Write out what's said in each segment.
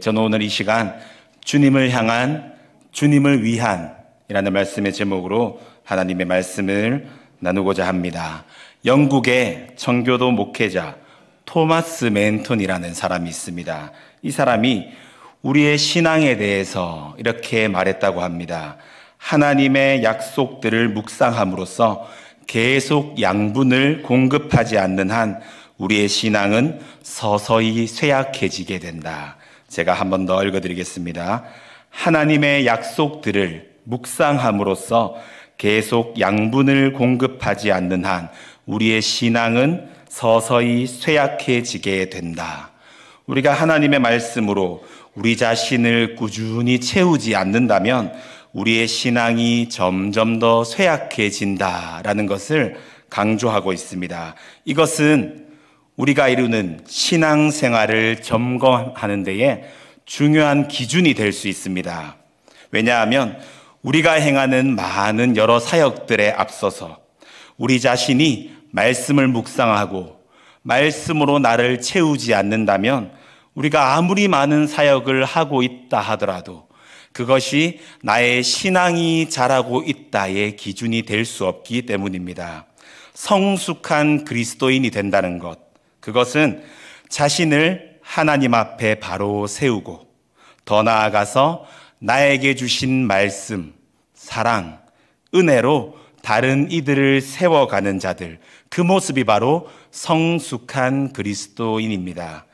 저는 오늘 이 시간 주님을 향한, 주님을 위한 이라는 말씀의 제목으로 하나님의 말씀을 나누고자 합니다. 영국의 청교도 목회자 토마스 맨톤이라는 사람이 있습니다. 이 사람이 우리의 신앙에 대해서 이렇게 말했다고 합니다. 하나님의 약속들을 묵상함으로써 계속 양분을 공급하지 않는 한 우리의 신앙은 서서히 쇠약해지게 된다. 제가 한 번 더 읽어드리겠습니다. 하나님의 약속들을 묵상함으로써 계속 양분을 공급하지 않는 한 우리의 신앙은 서서히 쇠약해지게 된다. 우리가 하나님의 말씀으로 우리 자신을 꾸준히 채우지 않는다면 우리의 신앙이 점점 더 쇠약해진다라는 것을 강조하고 있습니다. 이것은 우리가 이루는 신앙생활을 점검하는 데에 중요한 기준이 될 수 있습니다. 왜냐하면 우리가 행하는 많은 여러 사역들에 앞서서 우리 자신이 말씀을 묵상하고 말씀으로 나를 채우지 않는다면 우리가 아무리 많은 사역을 하고 있다 하더라도 그것이 나의 신앙이 자라고 있다의 기준이 될 수 없기 때문입니다. 성숙한 그리스도인이 된다는 것, 그것은 자신을 하나님 앞에 바로 세우고 더 나아가서 나에게 주신 말씀, 사랑, 은혜로 다른 이들을 세워가는 자들, 그 모습이 바로 성숙한 그리스도인입니다.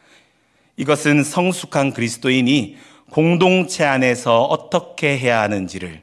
이것은 성숙한 그리스도인이 공동체 안에서 어떻게 해야 하는지를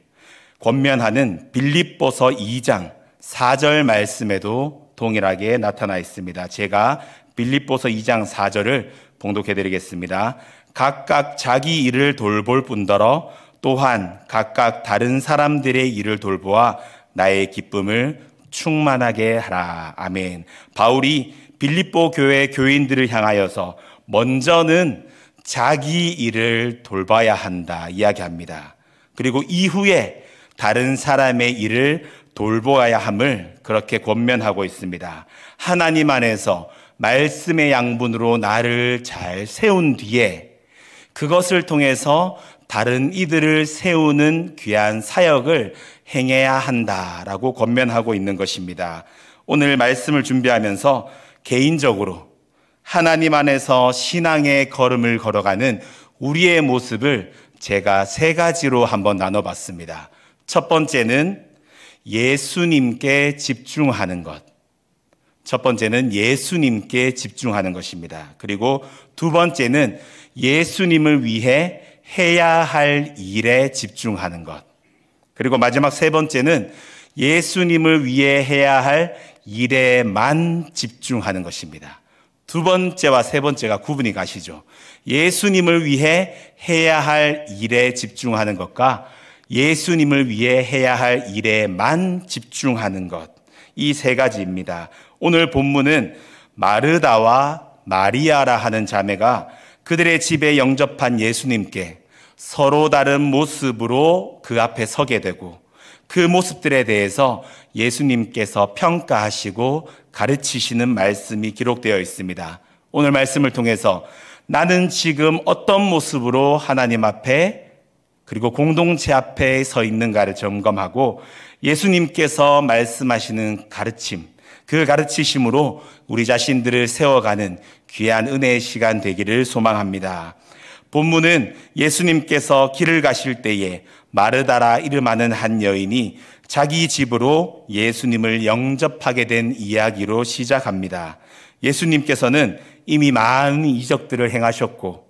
권면하는 빌립보서 2장 4절 말씀에도 동일하게 나타나 있습니다. 제가 빌립보서 2장 4절을 봉독해 드리겠습니다. 각각 자기 일을 돌볼 뿐더러 또한 각각 다른 사람들의 일을 돌보아 나의 기쁨을 충만하게 하라. 아멘. 바울이 빌립보 교회 교인들을 향하여서 먼저는 자기 일을 돌봐야 한다 이야기합니다. 그리고 이후에 다른 사람의 일을 돌보아야 함을 그렇게 권면하고 있습니다. 하나님 안에서 말씀의 양분으로 나를 잘 세운 뒤에 그것을 통해서 다른 이들을 세우는 귀한 사역을 행해야 한다라고 권면하고 있는 것입니다. 오늘 말씀을 준비하면서 개인적으로 하나님 안에서 신앙의 걸음을 걸어가는 우리의 모습을 제가 세 가지로 한번 나눠봤습니다. 첫 번째는 예수님께 집중하는 것. 첫 번째는 예수님께 집중하는 것입니다. 그리고 두 번째는 예수님을 위해 해야 할 일에 집중하는 것. 그리고 마지막 세 번째는 예수님을 위해 해야 할 일에만 집중하는 것입니다. 두 번째와 세 번째가 구분이 가시죠. 예수님을 위해 해야 할 일에 집중하는 것과 예수님을 위해 해야 할 일에만 집중하는 것. 이 세 가지입니다. 오늘 본문은 마르다와 마리아라 하는 자매가 그들의 집에 영접한 예수님께 서로 다른 모습으로 그 앞에 서게 되고 그 모습들에 대해서 예수님께서 평가하시고 가르치시는 말씀이 기록되어 있습니다. 오늘 말씀을 통해서 나는 지금 어떤 모습으로 하나님 앞에 그리고 공동체 앞에 서 있는가를 점검하고 예수님께서 말씀하시는 가르침, 그 가르치심으로 우리 자신들을 세워가는 귀한 은혜의 시간 되기를 소망합니다. 본문은 예수님께서 길을 가실 때에 마르다라 이름하는 한 여인이 자기 집으로 예수님을 영접하게 된 이야기로 시작합니다. 예수님께서는 이미 많은 이적들을 행하셨고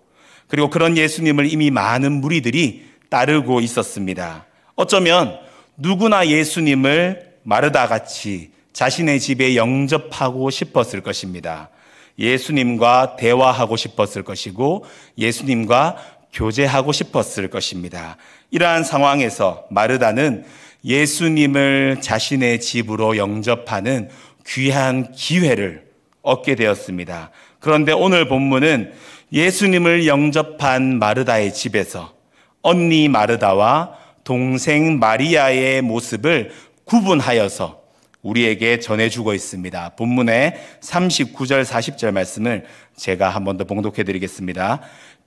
그리고 그런 예수님을 이미 많은 무리들이 따르고 있었습니다. 어쩌면 누구나 예수님을 마르다같이 자신의 집에 영접하고 싶었을 것입니다. 예수님과 대화하고 싶었을 것이고 예수님과 교제하고 싶었을 것입니다. 이러한 상황에서 마르다는 예수님을 자신의 집으로 영접하는 귀한 기회를 얻게 되었습니다. 그런데 오늘 본문은 예수님을 영접한 마르다의 집에서 언니 마르다와 동생 마리아의 모습을 구분하여서 우리에게 전해주고 있습니다. 본문의 39절 40절 말씀을 제가 한 번 더 봉독해 드리겠습니다.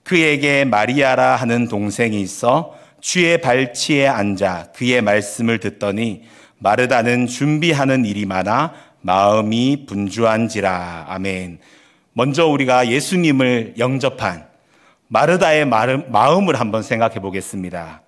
그에게 마리아라 하는 동생이 있어 주의 발치에 앉아 그의 말씀을 듣더니 마르다는 준비하는 일이 많아 마음이 분주한지라. 아멘. 먼저 우리가 예수님을 영접한 마르다의 마음을 한번 생각해 보겠습니다.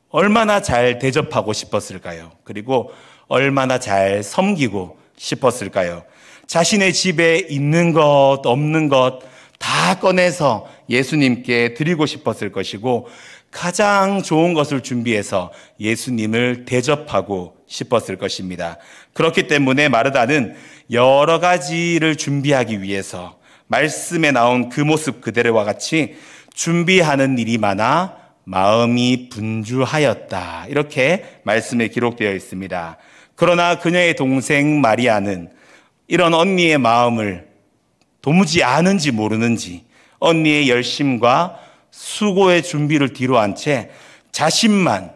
얼마나 잘 대접하고 싶었을까요? 그리고 얼마나 잘 섬기고 싶었을까요? 자신의 집에 있는 것 없는 것 다 꺼내서 예수님께 드리고 싶었을 것이고 가장 좋은 것을 준비해서 예수님을 대접하고 싶었을 것입니다. 그렇기 때문에 마르다는 여러 가지를 준비하기 위해서 말씀에 나온 그 모습 그대로와 같이 준비하는 일이 많아 마음이 분주하였다. 이렇게 말씀에 기록되어 있습니다. 그러나 그녀의 동생 마리아는 이런 언니의 마음을 도무지 아는지 모르는지 언니의 열심과 수고의 준비를 뒤로 한 채 자신만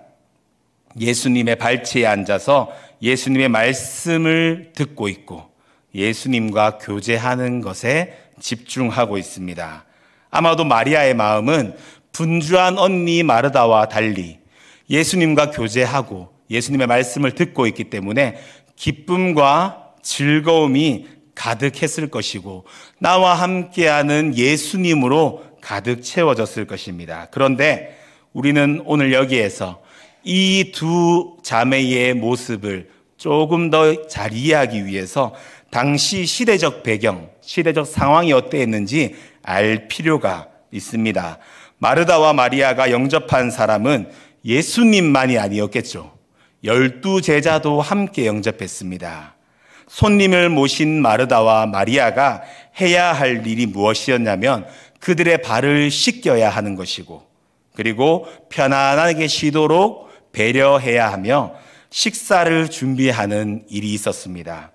예수님의 발치에 앉아서 예수님의 말씀을 듣고 있고 예수님과 교제하는 것에 집중하고 있습니다. 아마도 마리아의 마음은 분주한 언니 마르다와 달리 예수님과 교제하고 예수님의 말씀을 듣고 있기 때문에 기쁨과 즐거움이 가득했을 것이고 나와 함께하는 예수님으로 가득 채워졌을 것입니다. 그런데 우리는 오늘 여기에서 이 두 자매의 모습을 조금 더 잘 이해하기 위해서 당시 시대적 배경, 시대적 상황이 어땠는지 알 필요가 있습니다. 마르다와 마리아가 영접한 사람은 예수님만이 아니었겠죠. 12제자도 함께 영접했습니다. 손님을 모신 마르다와 마리아가 해야 할 일이 무엇이었냐면 그들의 발을 씻겨야 하는 것이고 그리고 편안하게 쉬도록 배려해야 하며 식사를 준비하는 일이 있었습니다.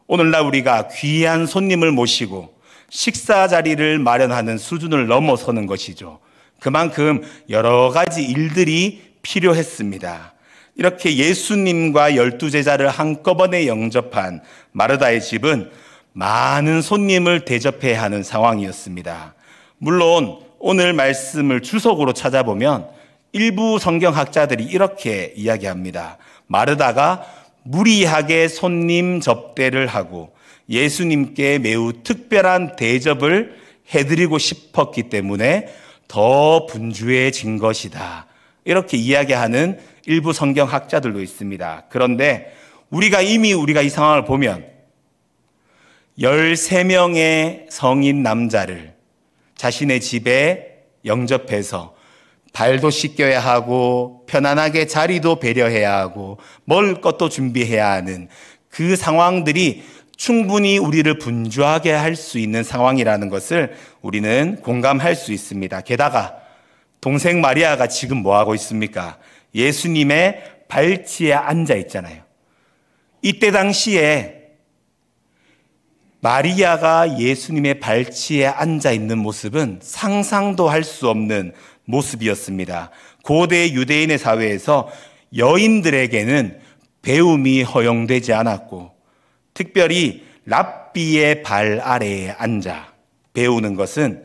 오늘날 우리가 귀한 손님을 모시고 식사 자리를 마련하는 수준을 넘어서는 것이죠. 그만큼 여러 가지 일들이 필요했습니다. 이렇게 예수님과 12제자를 한꺼번에 영접한 마르다의 집은 많은 손님을 대접해야 하는 상황이었습니다. 물론 오늘 말씀을 주석으로 찾아보면 일부 성경학자들이 이렇게 이야기합니다. 마르다가 무리하게 손님 접대를 하고 예수님께 매우 특별한 대접을 해드리고 싶었기 때문에 더 분주해진 것이다. 이렇게 이야기하는 일부 성경학자들도 있습니다. 그런데 우리가 이 상황을 보면 13명의 성인 남자를 자신의 집에 영접해서 발도 씻겨야 하고 편안하게 자리도 배려해야 하고 먹을 것도 준비해야 하는 그 상황들이 충분히 우리를 분주하게 할 수 있는 상황이라는 것을 우리는 공감할 수 있습니다. 게다가 동생 마리아가 지금 뭐 하고 있습니까? 예수님의 발치에 앉아 있잖아요. 이때 당시에 마리아가 예수님의 발치에 앉아 있는 모습은 상상도 할 수 없는 모습이었습니다. 고대 유대인의 사회에서 여인들에게는 배움이 허용되지 않았고 특별히 랍비의 발 아래에 앉아 배우는 것은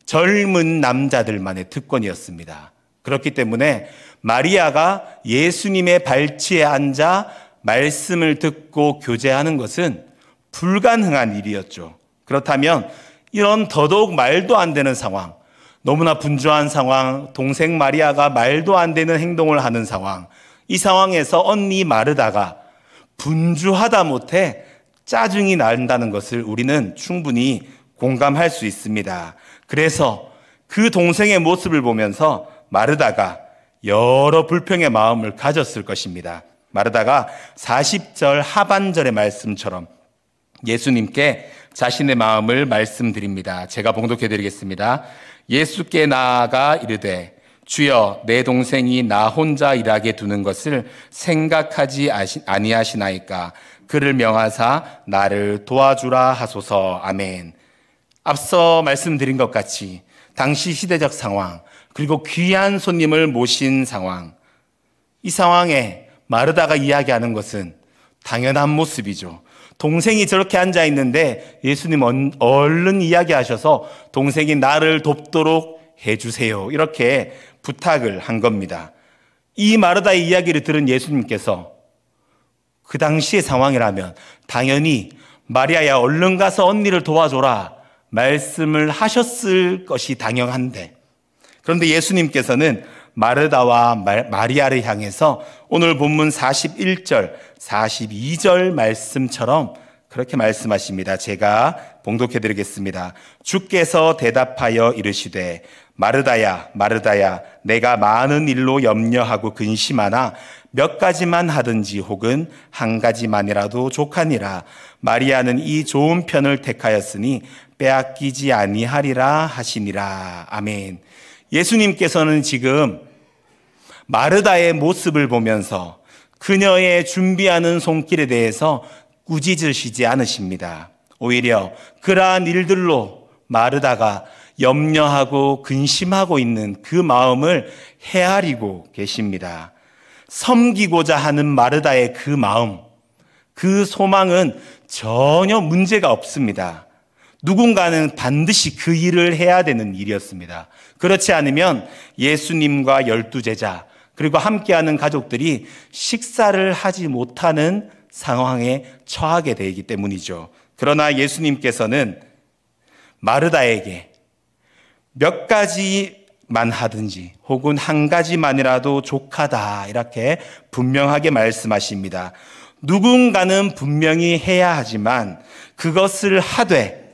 젊은 남자들만의 특권이었습니다. 그렇기 때문에 마리아가 예수님의 발치에 앉아 말씀을 듣고 교제하는 것은 불가능한 일이었죠. 그렇다면 이런 더더욱 말도 안 되는 상황, 너무나 분주한 상황, 동생 마리아가 말도 안 되는 행동을 하는 상황, 이 상황에서 언니 마르다가 분주하다 못해 짜증이 난다는 것을 우리는 충분히 공감할 수 있습니다. 그래서 그 동생의 모습을 보면서 마르다가 여러 불평의 마음을 가졌을 것입니다. 마르다가 40절 하반절의 말씀처럼 예수님께 자신의 마음을 말씀드립니다. 제가 봉독해 드리겠습니다. 예수께 나아가 이르되 주여 내 동생이 나 혼자 일하게 두는 것을 생각하지 아니하시나이까 그를 명하사 나를 도와주라 하소서. 아멘. 앞서 말씀드린 것 같이 당시 시대적 상황 그리고 귀한 손님을 모신 상황, 이 상황에 마르다가 이야기하는 것은 당연한 모습이죠. 동생이 저렇게 앉아 있는데 예수님 얼른 이야기하셔서 동생이 나를 돕도록 해주세요. 이렇게 부탁을 한 겁니다. 이 마르다의 이야기를 들은 예수님께서 그 당시의 상황이라면 당연히 마리아야 얼른 가서 언니를 도와줘라 말씀을 하셨을 것이 당연한데, 그런데 예수님께서는 마르다와 마리아를 향해서 오늘 본문 41절, 42절 말씀처럼 그렇게 말씀하십니다. 제가 봉독해 드리겠습니다. 주께서 대답하여 이르시되 마르다야 마르다야 내가 많은 일로 염려하고 근심하나 몇 가지만 하든지 혹은 한 가지만이라도 족하니라. 마리아는 이 좋은 편을 택하였으니 빼앗기지 아니하리라 하시니라. 아멘. 예수님께서는 지금 마르다의 모습을 보면서 그녀의 준비하는 손길에 대해서 꾸짖으시지 않으십니다. 오히려 그러한 일들로 마르다가 염려하고 근심하고 있는 그 마음을 헤아리고 계십니다. 섬기고자 하는 마르다의 그 마음, 그 소망은 전혀 문제가 없습니다. 누군가는 반드시 그 일을 해야 되는 일이었습니다. 그렇지 않으면 예수님과 12제자 그리고 함께하는 가족들이 식사를 하지 못하는 상황에 처하게 되기 때문이죠. 그러나 예수님께서는 마르다에게 몇 가지만 하든지 혹은 한 가지만이라도 족하다 이렇게 분명하게 말씀하십니다. 누군가는 분명히 해야 하지만 그것을 하되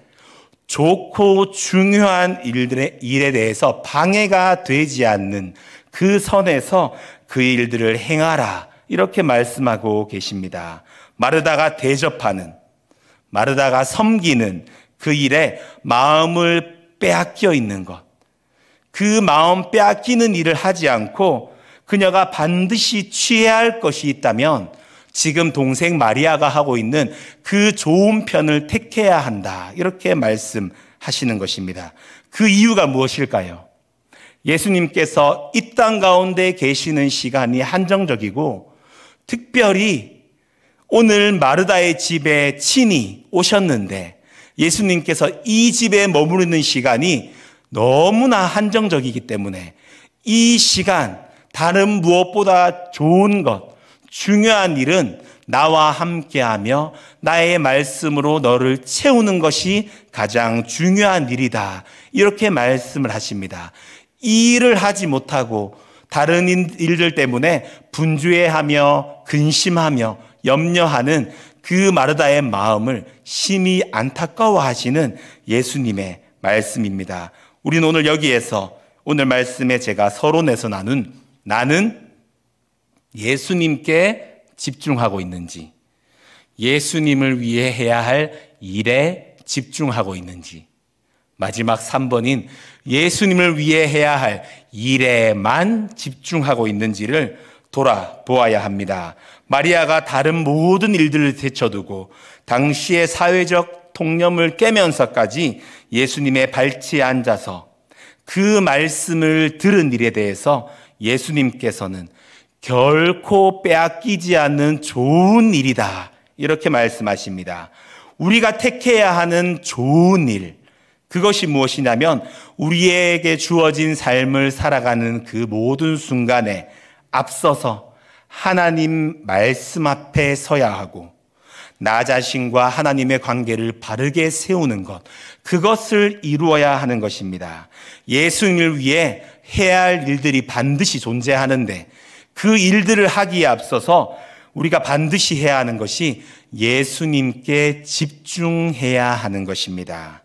좋고 중요한 일에 대해서 방해가 되지 않는 그 선에서 그 일들을 행하라 이렇게 말씀하고 계십니다. 마르다가 대접하는, 마르다가 섬기는 그 일에 마음을 빼앗겨 있는 것, 그 마음 빼앗기는 일을 하지 않고 그녀가 반드시 취해야 할 것이 있다면 지금 동생 마리아가 하고 있는 그 좋은 편을 택해야 한다 이렇게 말씀하시는 것입니다. 그 이유가 무엇일까요? 예수님께서 이 땅 가운데 계시는 시간이 한정적이고 특별히 오늘 마르다의 집에 친히 오셨는데 예수님께서 이 집에 머무르는 시간이 너무나 한정적이기 때문에 이 시간 다른 무엇보다 좋은 것, 중요한 일은 나와 함께하며 나의 말씀으로 너를 채우는 것이 가장 중요한 일이다. 이렇게 말씀을 하십니다. 이 일을 하지 못하고 다른 일들 때문에 분주해하며 근심하며 염려하는 그 마르다의 마음을 심히 안타까워하시는 예수님의 말씀입니다. 우리는 오늘 여기에서 오늘 말씀에 제가 서론에서 나눈 나는 예수님께 집중하고 있는지, 예수님을 위해 해야 할 일에 집중하고 있는지, 마지막 3번인 예수님을 위해 해야 할 일에만 집중하고 있는지를 돌아보아야 합니다. 마리아가 다른 모든 일들을 제쳐두고 당시의 사회적 통념을 깨면서까지 예수님의 발치에 앉아서 그 말씀을 들은 일에 대해서 예수님께서는 결코 빼앗기지 않는 좋은 일이다 이렇게 말씀하십니다. 우리가 택해야 하는 좋은 일, 그것이 무엇이냐면 우리에게 주어진 삶을 살아가는 그 모든 순간에 앞서서 하나님 말씀 앞에 서야 하고 나 자신과 하나님의 관계를 바르게 세우는 것, 그것을 이루어야 하는 것입니다. 예수님을 위해 해야 할 일들이 반드시 존재하는데 그 일들을 하기에 앞서서 우리가 반드시 해야 하는 것이 예수님께 집중해야 하는 것입니다.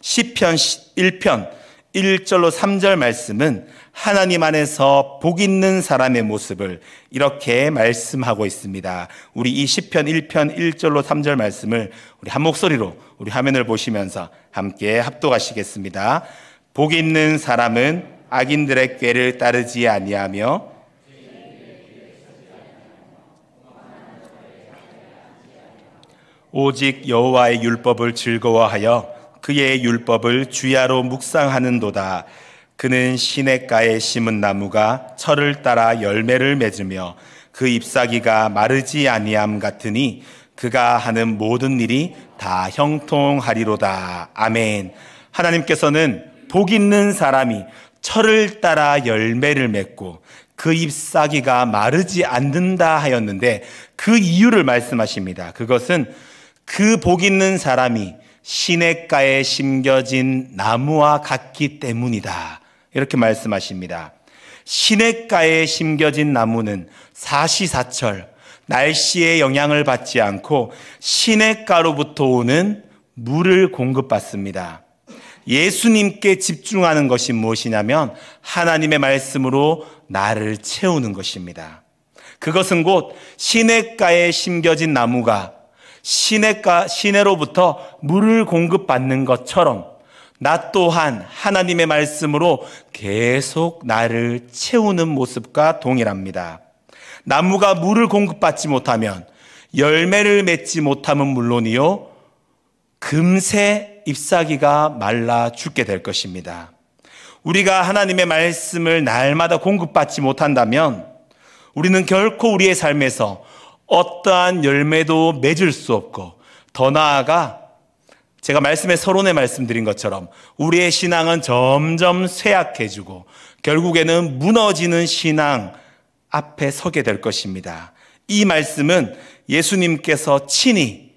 시편 1편 1절로 3절 말씀은 하나님 안에서 복 있는 사람의 모습을 이렇게 말씀하고 있습니다. 우리 이 시편 1편 1절로 3절 말씀을 우리 한 목소리로 우리 화면을 보시면서 함께 합독하시겠습니다. 복 있는 사람은 악인들의 꾀를 따르지 아니하며 오직 여호와의 율법을 즐거워하여 그의 율법을 주야로 묵상하는도다. 그는 시냇가에 심은 나무가 철을 따라 열매를 맺으며 그 잎사귀가 마르지 아니함 같으니 그가 하는 모든 일이 다 형통하리로다. 아멘. 하나님께서는 복 있는 사람이 철을 따라 열매를 맺고 그 잎사귀가 마르지 않는다 하였는데 그 이유를 말씀하십니다. 그것은 그 복 있는 사람이 시냇가에 심겨진 나무와 같기 때문이다. 이렇게 말씀하십니다. 시냇가에 심겨진 나무는 사시사철 날씨의 영향을 받지 않고 시냇가로부터 오는 물을 공급받습니다. 예수님께 집중하는 것이 무엇이냐면 하나님의 말씀으로 나를 채우는 것입니다. 그것은 곧 시냇가에 심겨진 나무가 시내로부터 물을 공급받는 것처럼 나 또한 하나님의 말씀으로 계속 나를 채우는 모습과 동일합니다. 나무가 물을 공급받지 못하면 열매를 맺지 못하면 물론이요 금세 잎사귀가 말라 죽게 될 것입니다. 우리가 하나님의 말씀을 날마다 공급받지 못한다면 우리는 결코 우리의 삶에서 어떠한 열매도 맺을 수 없고 더 나아가 제가 말씀에 서론에 말씀드린 것처럼 우리의 신앙은 점점 쇠약해지고 결국에는 무너지는 신앙 앞에 서게 될 것입니다. 이 말씀은 예수님께서 친히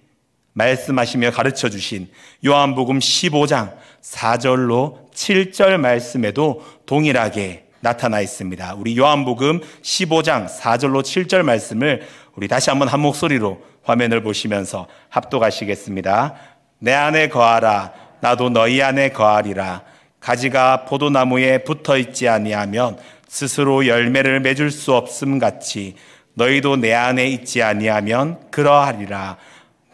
말씀하시며 가르쳐 주신 요한복음 15장 4절로 7절 말씀에도 동일하게 나타나 있습니다. 우리 요한복음 15장 4절로 7절 말씀을 우리 다시 한번 한 목소리로 화면을 보시면서 합독하시겠습니다. 내 안에 거하라 나도 너희 안에 거하리라. 가지가 포도나무에 붙어 있지 아니하면 스스로 열매를 맺을 수 없음 같이 너희도 내 안에 있지 아니하면 그러하리라.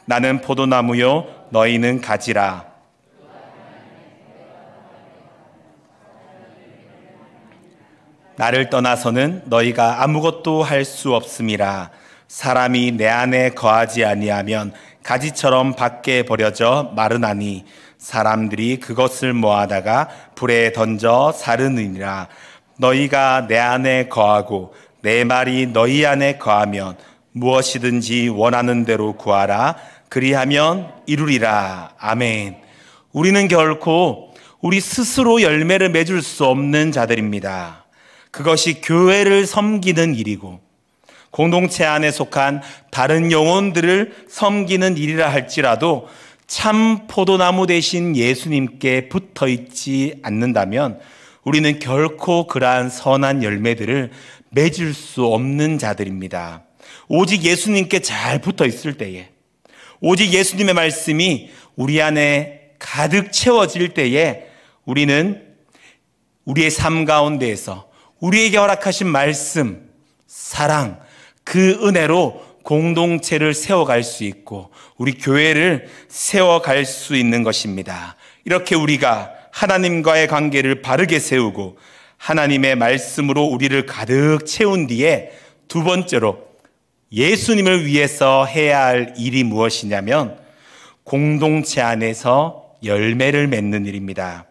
나는 포도나무요 너희는 가지라. 나를 떠나서는 너희가 아무것도 할 수 없음이라. 사람이 내 안에 거하지 아니하면 가지처럼 밖에 버려져 마르나니 사람들이 그것을 모아다가 불에 던져 사르느니라. 너희가 내 안에 거하고 내 말이 너희 안에 거하면 무엇이든지 원하는 대로 구하라. 그리하면 이루리라. 아멘. 우리는 결코 우리 스스로 열매를 맺을 수 없는 자들입니다. 그것이 교회를 섬기는 일이고 공동체 안에 속한 다른 영혼들을 섬기는 일이라 할지라도 참 포도나무 대신 예수님께 붙어 있지 않는다면 우리는 결코 그러한 선한 열매들을 맺을 수 없는 자들입니다. 오직 예수님께 잘 붙어 있을 때에, 오직 예수님의 말씀이 우리 안에 가득 채워질 때에 우리는 우리의 삶 가운데에서 우리에게 허락하신 말씀, 사랑, 그 은혜로 공동체를 세워갈 수 있고 우리 교회를 세워갈 수 있는 것입니다. 이렇게 우리가 하나님과의 관계를 바르게 세우고 하나님의 말씀으로 우리를 가득 채운 뒤에 두 번째로 예수님을 위해서 해야 할 일이 무엇이냐면 공동체 안에서 열매를 맺는 일입니다.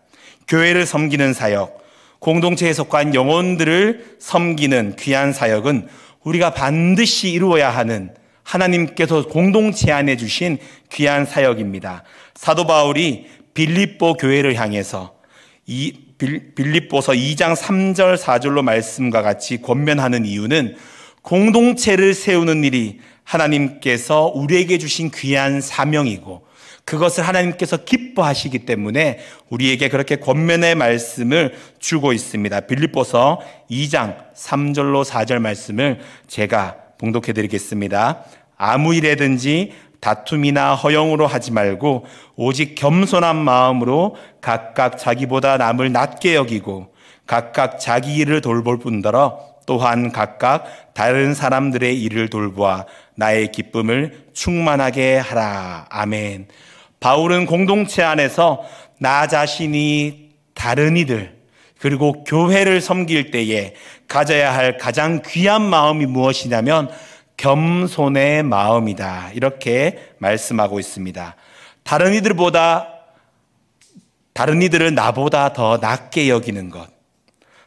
교회를 섬기는 사역, 공동체에 속한 영혼들을 섬기는 귀한 사역은 우리가 반드시 이루어야 하는 하나님께서 공동체 안에 주신 귀한 사역입니다. 사도 바울이 빌립보 교회를 향해서 빌립보서 2장 3절 4절로 말씀과 같이 권면하는 이유는 공동체를 세우는 일이 하나님께서 우리에게 주신 귀한 사명이고 그것을 하나님께서 기뻐하시기 때문에 우리에게 그렇게 권면의 말씀을 주고 있습니다. 빌립보서 2장 3절로 4절 말씀을 제가 봉독해 드리겠습니다. 아무 일에든지 다툼이나 허영으로 하지 말고 오직 겸손한 마음으로 각각 자기보다 남을 낮게 여기고 각각 자기 일을 돌볼 뿐더러 또한 각각 다른 사람들의 일을 돌보아 나의 기쁨을 충만하게 하라. 아멘. 바울은 공동체 안에서 나 자신이 다른 이들 그리고 교회를 섬길 때에 가져야 할 가장 귀한 마음이 무엇이냐면 겸손의 마음이다. 이렇게 말씀하고 있습니다. 다른 이들을 나보다 더 낮게 여기는 것,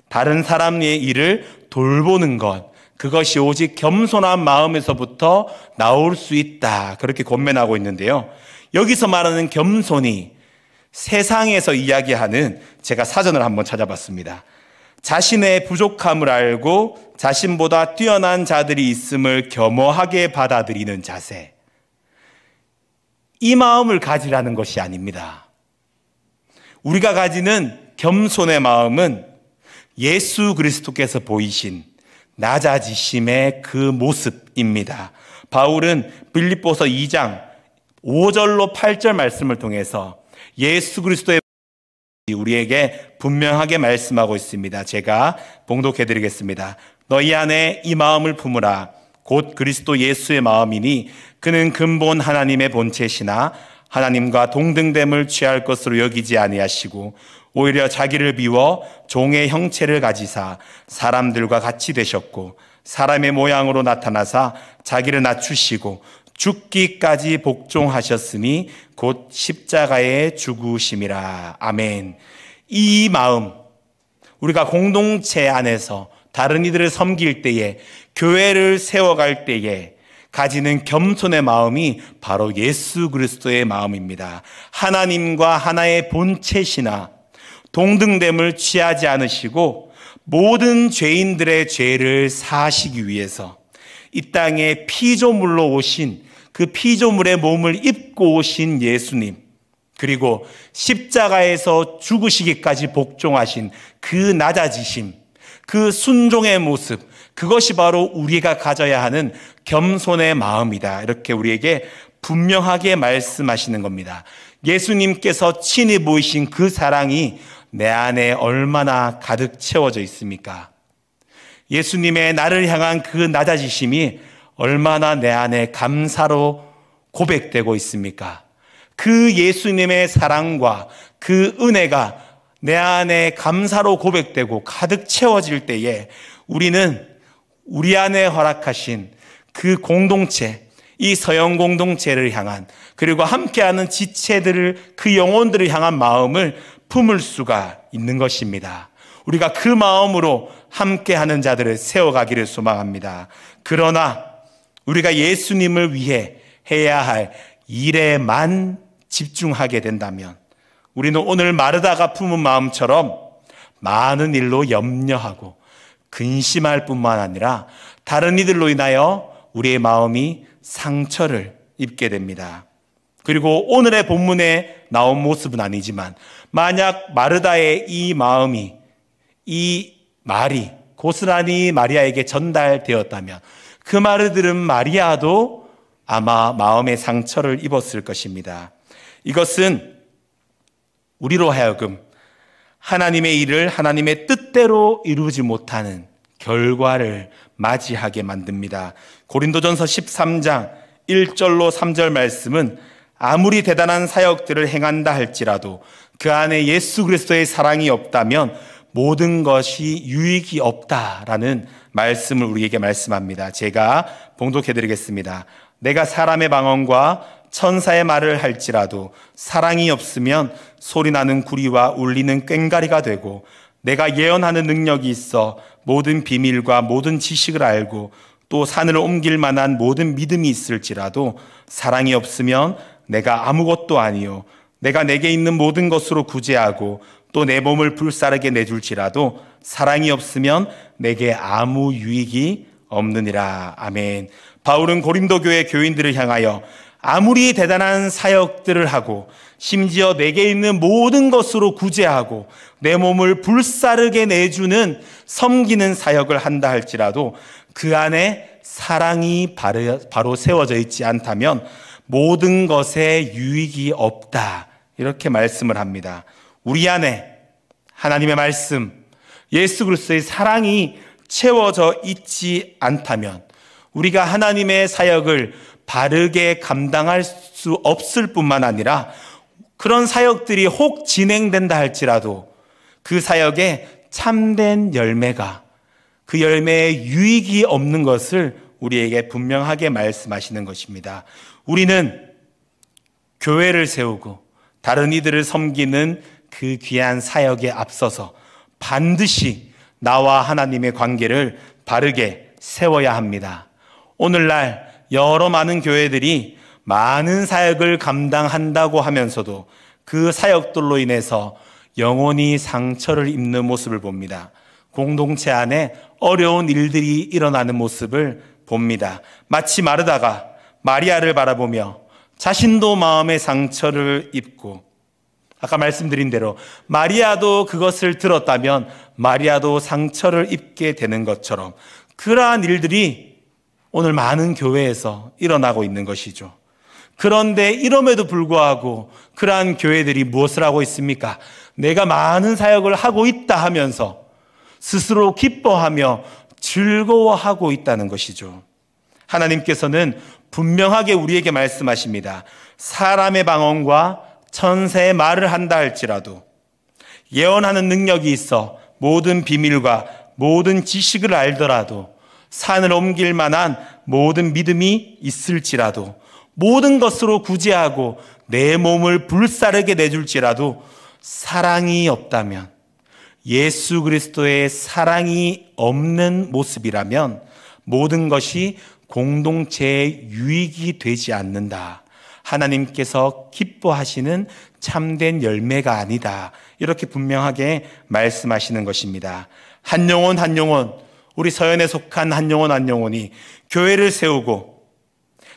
다른 사람의 일을 돌보는 것, 그것이 오직 겸손한 마음에서부터 나올 수 있다. 그렇게 권면하고 있는데요. 여기서 말하는 겸손이 세상에서 이야기하는, 제가 사전을 한번 찾아봤습니다. 자신의 부족함을 알고 자신보다 뛰어난 자들이 있음을 겸허하게 받아들이는 자세. 이 마음을 가지라는 것이 아닙니다. 우리가 가지는 겸손의 마음은 예수 그리스도께서 보이신 낮아지심의 그 모습입니다. 바울은 빌립보서 2장 5절로 8절 말씀을 통해서 예수 그리스도의 우리에게 분명하게 말씀하고 있습니다. 제가 봉독해 드리겠습니다. 너희 안에 이 마음을 품으라. 곧 그리스도 예수의 마음이니 그는 근본 하나님의 본체시나 하나님과 동등됨을 취할 것으로 여기지 아니하시고 오히려 자기를 비워 종의 형체를 가지사 사람들과 같이 되셨고 사람의 모양으로 나타나사 자기를 낮추시고 죽기까지 복종하셨으니 곧 십자가에 죽으심이라. 아멘. 이 마음, 우리가 공동체 안에서 다른 이들을 섬길 때에, 교회를 세워갈 때에 가지는 겸손의 마음이 바로 예수 그리스도의 마음입니다. 하나님과 하나의 본체시나 동등됨을 취하지 않으시고 모든 죄인들의 죄를 사하시기 위해서 이 땅에 피조물로 오신, 그 피조물의 몸을 입고 오신 예수님, 그리고 십자가에서 죽으시기까지 복종하신 그 낮아지심, 그 순종의 모습, 그것이 바로 우리가 가져야 하는 겸손의 마음이다. 이렇게 우리에게 분명하게 말씀하시는 겁니다. 예수님께서 친히 보이신 그 사랑이 내 안에 얼마나 가득 채워져 있습니까? 예수님의 나를 향한 그 낮아지심이 얼마나 내 안에 감사로 고백되고 있습니까? 그 예수님의 사랑과 그 은혜가 내 안에 감사로 고백되고 가득 채워질 때에 우리는 우리 안에 허락하신 그 공동체, 이 서영 공동체를 향한, 그리고 함께하는 지체들을, 그 영혼들을 향한 마음을 품을 수가 있는 것입니다. 우리가 그 마음으로 함께하는 자들을 세워가기를 소망합니다. 그러나 우리가 예수님을 위해 해야 할 일에만 집중하게 된다면 우리는 오늘 마르다가 품은 마음처럼 많은 일로 염려하고 근심할 뿐만 아니라 다른 이들로 인하여 우리의 마음이 상처를 입게 됩니다. 그리고 오늘의 본문에 나온 모습은 아니지만 만약 마르다의 이 마음이, 이 말이 고스란히 마리아에게 전달되었다면 그 말을 들은 마리아도 아마 마음의 상처를 입었을 것입니다. 이것은 우리로 하여금 하나님의 일을 하나님의 뜻대로 이루지 못하는 결과를 맞이하게 만듭니다. 고린도전서 13장 1절로 3절 말씀은 아무리 대단한 사역들을 행한다 할지라도 그 안에 예수 그리스도의 사랑이 없다면 모든 것이 유익이 없다라는 말씀을 우리에게 말씀합니다. 제가 봉독해 드리겠습니다. 내가 사람의 방언과 천사의 말을 할지라도 사랑이 없으면 소리나는 구리와 울리는 꽹과리가 되고 내가 예언하는 능력이 있어 모든 비밀과 모든 지식을 알고 또 산을 옮길 만한 모든 믿음이 있을지라도 사랑이 없으면 내가 아무것도 아니요 내가 내게 있는 모든 것으로 구제하고 또 내 몸을 불사르게 내줄지라도 사랑이 없으면 내게 아무 유익이 없느니라. 아멘. 바울은 고린도 교회 교인들을 향하여 아무리 대단한 사역들을 하고 심지어 내게 있는 모든 것으로 구제하고 내 몸을 불사르게 내주는 섬기는 사역을 한다 할지라도 그 안에 사랑이 바로 세워져 있지 않다면 모든 것에 유익이 없다. 이렇게 말씀을 합니다. 우리 안에 하나님의 말씀, 예수 그리스도의 사랑이 채워져 있지 않다면 우리가 하나님의 사역을 바르게 감당할 수 없을 뿐만 아니라 그런 사역들이 혹 진행된다 할지라도 그 사역에 참된 열매가, 그 열매에 유익이 없는 것을 우리에게 분명하게 말씀하시는 것입니다. 우리는 교회를 세우고 다른 이들을 섬기는 그 귀한 사역에 앞서서 반드시 나와 하나님의 관계를 바르게 세워야 합니다. 오늘날 여러 많은 교회들이 많은 사역을 감당한다고 하면서도 그 사역들로 인해서 영혼이 상처를 입는 모습을 봅니다. 공동체 안에 어려운 일들이 일어나는 모습을 봅니다. 마치 마르다가 마리아를 바라보며 자신도 마음의 상처를 입고, 아까 말씀드린 대로 마리아도 그것을 들었다면 마리아도 상처를 입게 되는 것처럼 그러한 일들이 오늘 많은 교회에서 일어나고 있는 것이죠. 그런데 이럼에도 불구하고 그러한 교회들이 무엇을 하고 있습니까? 내가 많은 사역을 하고 있다 하면서 스스로 기뻐하며 즐거워하고 있다는 것이죠. 하나님께서는 분명하게 우리에게 말씀하십니다. 사람의 방언과 천사의 말을 한다 할지라도, 예언하는 능력이 있어 모든 비밀과 모든 지식을 알더라도, 산을 옮길 만한 모든 믿음이 있을지라도, 모든 것으로 구제하고 내 몸을 불사르게 내줄지라도 사랑이 없다면, 예수 그리스도의 사랑이 없는 모습이라면 모든 것이 공동체의 유익이 되지 않는다. 하나님께서 기뻐하시는 참된 열매가 아니다. 이렇게 분명하게 말씀하시는 것입니다. 한 영혼 한 영혼, 우리 서연에 속한 한 영혼이 교회를 세우고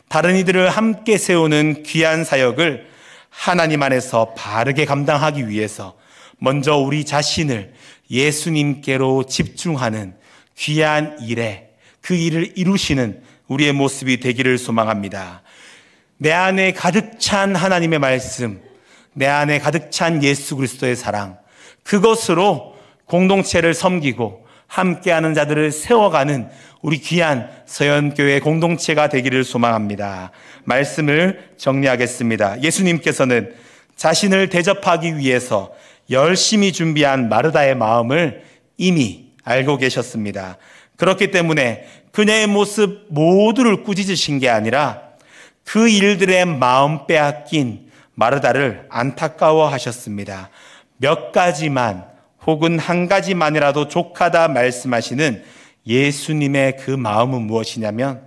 다른 이들을 함께 세우는 귀한 사역을 하나님 안에서 바르게 감당하기 위해서 먼저 우리 자신을 예수님께로 집중하는 귀한 일에, 그 일을 이루시는 우리의 모습이 되기를 소망합니다. 내 안에 가득 찬 하나님의 말씀, 내 안에 가득 찬 예수 그리스도의 사랑, 그것으로 공동체를 섬기고 함께하는 자들을 세워가는 우리 귀한 서연교회 공동체가 되기를 소망합니다. 말씀을 정리하겠습니다. 예수님께서는 자신을 대접하기 위해서 열심히 준비한 마르다의 마음을 이미 알고 계셨습니다. 그렇기 때문에 그녀의 모습 모두를 꾸짖으신 게 아니라 그 일들의 마음 빼앗긴 마르다를 안타까워하셨습니다. 몇 가지만 혹은 한 가지만이라도 족하다 말씀하시는 예수님의 그 마음은 무엇이냐면,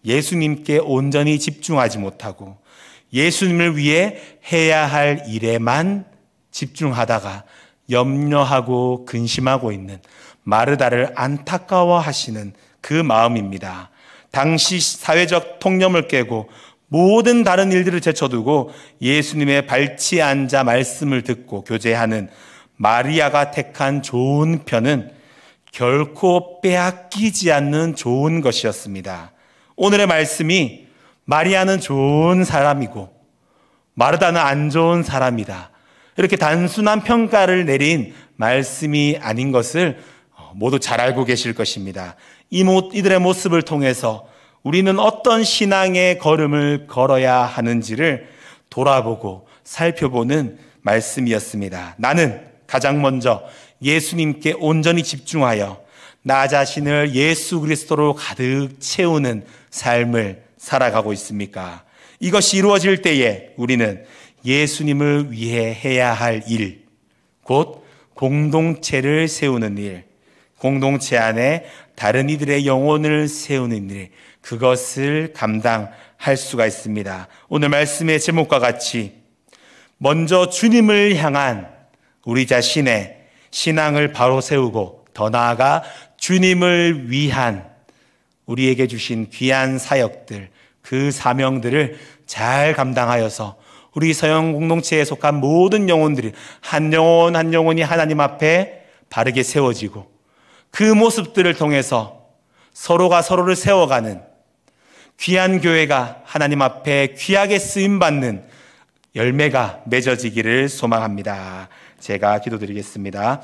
예수님께 온전히 집중하지 못하고 예수님을 위해 해야 할 일에만 집중하다가 염려하고 근심하고 있는 마르다를 안타까워하시는 그 마음입니다. 당시 사회적 통념을 깨고 모든 다른 일들을 제쳐두고 예수님의 발치에 앉아 말씀을 듣고 교제하는 마리아가 택한 좋은 편은 결코 빼앗기지 않는 좋은 것이었습니다. 오늘의 말씀이 마리아는 좋은 사람이고 마르다는 안 좋은 사람이다, 이렇게 단순한 평가를 내린 말씀이 아닌 것을 모두 잘 알고 계실 것입니다. 이들의 모습을 통해서 우리는 어떤 신앙의 걸음을 걸어야 하는지를 돌아보고 살펴보는 말씀이었습니다. 나는 가장 먼저 예수님께 온전히 집중하여 나 자신을 예수 그리스도로 가득 채우는 삶을 살아가고 있습니까? 이것이 이루어질 때에 우리는 예수님을 위해 해야 할 일, 곧 공동체를 세우는 일, 공동체 안에 다른 이들의 영혼을 세우는 일, 그것을 감당할 수가 있습니다. 오늘 말씀의 제목과 같이 먼저 주님을 향한 우리 자신의 신앙을 바로 세우고 더 나아가 주님을 위한 우리에게 주신 귀한 사역들, 그 사명들을 잘 감당하여서 우리 서영 공동체에 속한 모든 영혼들이 한 영혼 한 영혼이 하나님 앞에 바르게 세워지고 그 모습들을 통해서 서로가 서로를 세워가는 귀한 교회가 하나님 앞에 귀하게 쓰임받는 열매가 맺어지기를 소망합니다. 제가 기도드리겠습니다.